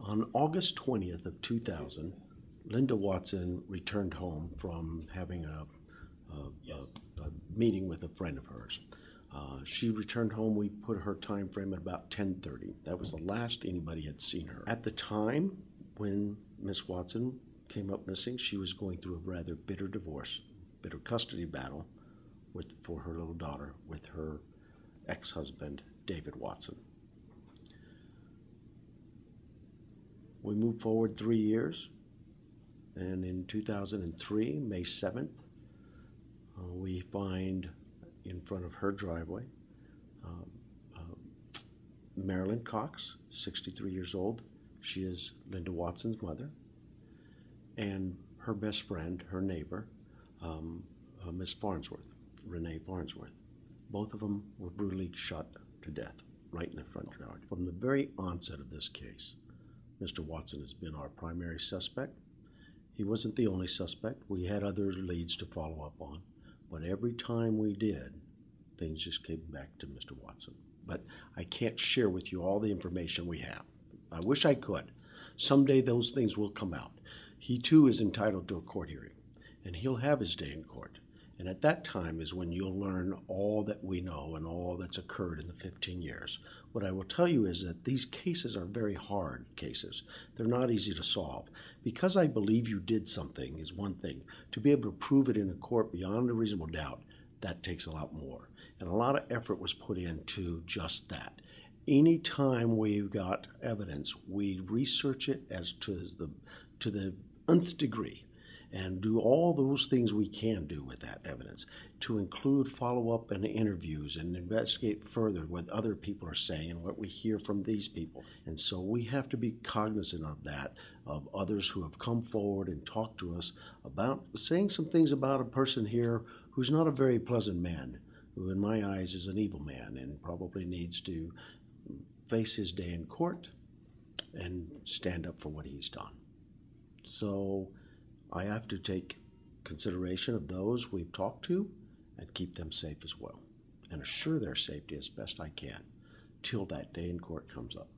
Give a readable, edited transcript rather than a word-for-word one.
On August 20th of 2000, Linda Watson returned home from having a meeting with a friend of hers. She returned home. We put her time frame at about 10:30. That was the last anybody had seen her. At the time when Miss Watson came up missing, she was going through a rather bitter divorce, bitter custody battle for her little daughter with her ex-husband, David Watson. We moved forward 3 years, and in 2003, May 7th, we find in front of her driveway Marilyn Cox, 63 years old. She is Linda Watson's mother, and her best friend, her neighbor, Miss Farnsworth, Renee Farnsworth. Both of them were brutally shot to death right in the front yard. From the very onset of this case, Mr. Watson has been our primary suspect. He wasn't the only suspect. We had other leads to follow up on, but every time we did, things just came back to Mr. Watson. But I can't share with you all the information we have. I wish I could. Someday those things will come out. He too is entitled to a court hearing, and he'll have his day in court. And at that time is when you'll learn all that we know and all that's occurred in the 15 years. What I will tell you is that these cases are very hard cases. They're not easy to solve. Because I believe you did something is one thing. To be able to prove it in a court beyond a reasonable doubt, that takes a lot more. And a lot of effort was put into just that. Anytime we've got evidence, we research it as to the nth degree, and do all those things we can do with that evidence, to include follow-up and interviews and investigate further what other people are saying and what we hear from these people. And so we have to be cognizant of that, of others who have come forward and talked to us about saying some things about a person here who's not a very pleasant man, who in my eyes is an evil man and probably needs to face his day in court and stand up for what he's done. So I have to take consideration of those we've talked to and keep them safe as well, and assure their safety as best I can till that day in court comes up.